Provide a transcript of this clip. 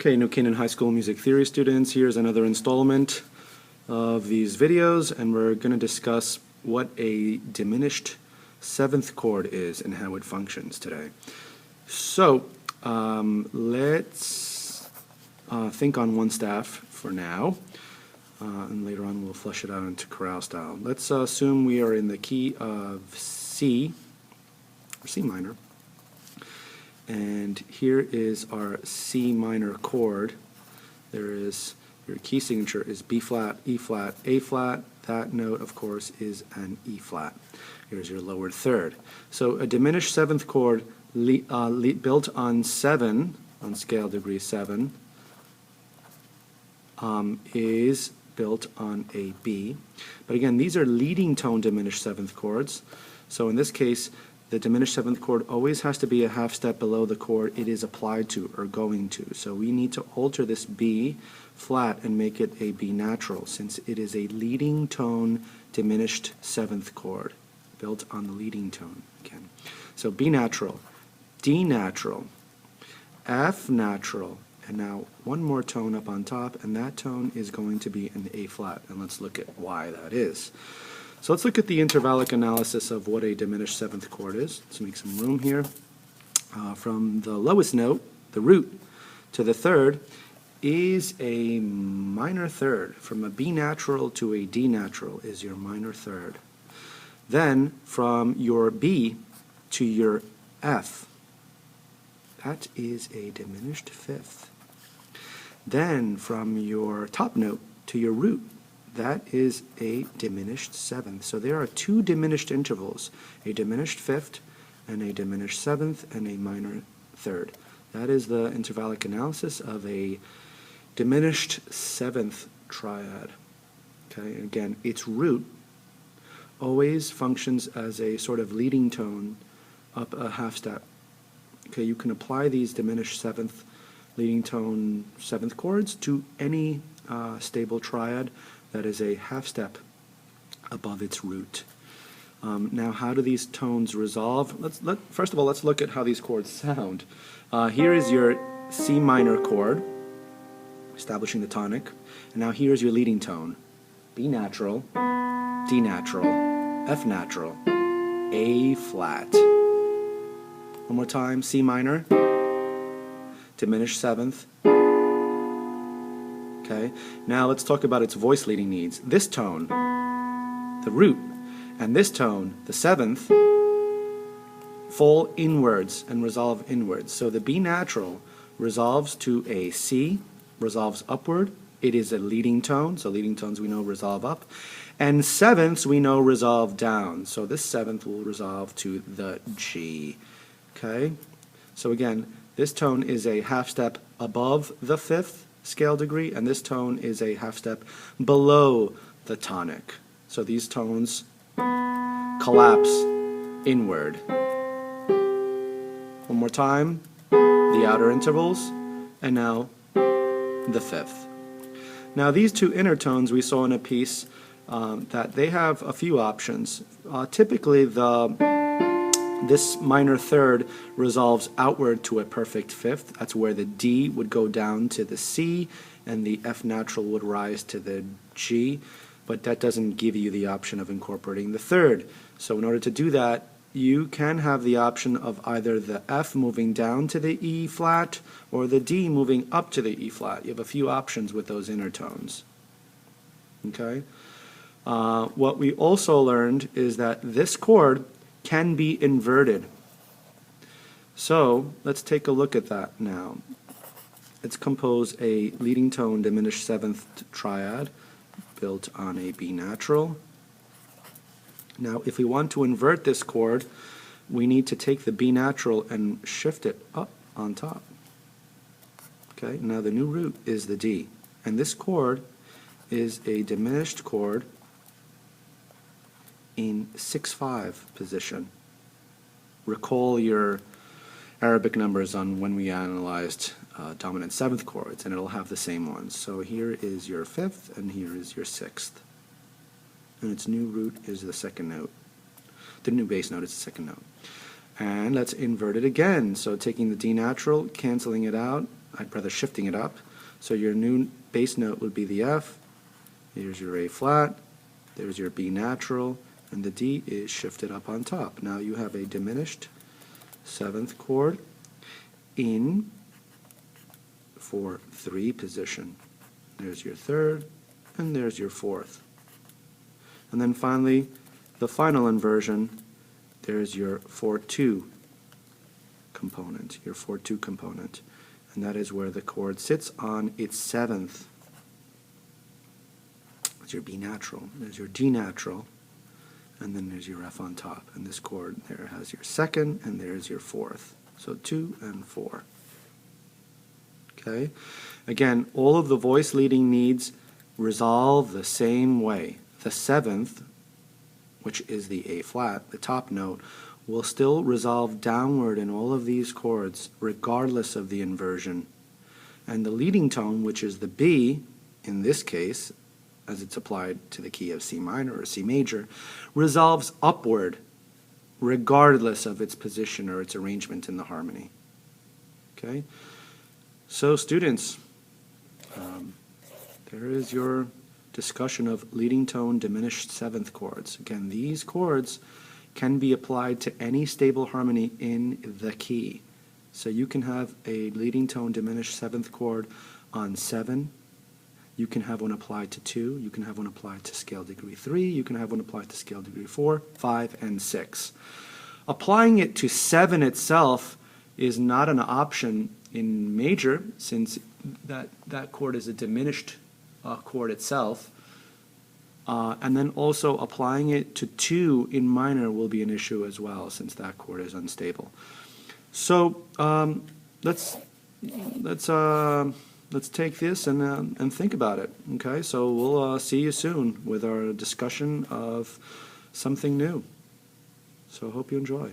Okay, New Canaan High School Music Theory students, here's another installment of these videos, and we're going to discuss what a diminished seventh chord is and how it functions today. So, let's think on one staff for now, and later on we'll flesh it out into chorale style. Let's assume we are in the key of C, or C minor. And here is our C minor chord. There is, your key signature is B flat, E flat, A flat. That note, of course, is an E flat. Here's your lowered third. So a diminished seventh chord built on 7, on scale degree 7, is built on a B. But again, these are leading tone diminished seventh chords. So in this case, the diminished seventh chord always has to be a half step below the chord it is applied to or going to. So we need to alter this B flat and make it a B natural, since it is a leading tone diminished seventh chord built on the leading tone again. So B natural, D natural, F natural, and now one more tone up on top, and that tone is going to be an A flat. And let's look at why that is. So let's look at the intervallic analysis of what a diminished seventh chord is. Let's make some room here. From the lowest note, the root, to the third is a minor third. From a B natural to a D natural is your minor third. Then from your B to your F, that is a diminished fifth. Then from your top note to your root, that is a diminished seventh. So there are two diminished intervals, a diminished fifth and a diminished seventh and a minor third. That is the intervallic analysis of a diminished seventh triad. Okay, again, its root always functions as a sort of leading tone up a half step. Okay, you can apply these diminished seventh leading tone seventh chords to any stable triad that is a half step above its root. Now, how do these tones resolve? First of all, let's look at how these chords sound. Here is your C minor chord, establishing the tonic. And now here's your leading tone. B natural, D natural, F natural, A flat. One more time, C minor, diminished seventh. Okay, now let's talk about its voice leading needs. This tone, the root, and this tone, the seventh, fall inwards and resolve inwards. So the B natural resolves to a C, resolves upward. It is a leading tone, so leading tones we know resolve up. And sevenths we know resolve down. So this seventh will resolve to the G. Okay, so again, this tone is a half step above the fifth scale degree, and this tone is a half step below the tonic. So these tones collapse inward. One more time, the outer intervals, and now the fifth. Now these two inner tones we saw in a piece that they have a few options. Typically this minor third resolves outward to a perfect fifth. That's where the D would go down to the C and the F natural would rise to the G, but that doesn't give you the option of incorporating the third. So in order to do that, you can have the option of either the F moving down to the E flat or the D moving up to the E flat. You have a few options with those inner tones. Okay? What we also learned is that this chord can be inverted. So let's take a look at that now. Let's compose a leading tone diminished seventh triad built on a B natural. Now if we want to invert this chord, we need to take the B natural and shift it up on top. Okay, now the new root is the D, and this chord is a diminished chord in 6/5 position. Recall your Arabic numbers on when we analyzed dominant seventh chords, and it'll have the same ones. So here is your fifth, and here is your sixth. And its new root is the second note. The new bass note is the second note. And let's invert it again. So taking the D natural, canceling it out, I'd rather shifting it up. So your new bass note would be the F. Here's your A flat. There's your B natural. And the D is shifted up on top. Now you have a diminished 7th chord in 4/3 position. There's your 3rd, and there's your 4th. And then finally, the final inversion, there's your 4/2 component, your 4/2 component. And that is where the chord sits on its 7th. There's your B natural, there's your D natural, and then there's your F on top. And this chord there has your 2nd, and there's your 4th. So 2 and 4. Okay? Again, all of the voice leading needs resolve the same way. The 7th, which is the A flat, the top note, will still resolve downward in all of these chords, regardless of the inversion. And the leading tone, which is the B, in this case, as it's applied to the key of C minor or C major, resolves upward regardless of its position or its arrangement in the harmony. Okay? So students, there is your discussion of leading tone diminished 7th chords. Again, these chords can be applied to any stable harmony in the key. So you can have a leading tone diminished 7th chord on 7. You can have one applied to 2, you can have one applied to scale degree 3, you can have one applied to scale degree 4, 5, and 6. Applying it to 7 itself is not an option in major, since that chord is a diminished chord itself. And then also applying it to 2 in minor will be an issue as well, since that chord is unstable. So let's take this and think about it. Okay, so we'll see you soon with our discussion of something new. So hope you enjoy.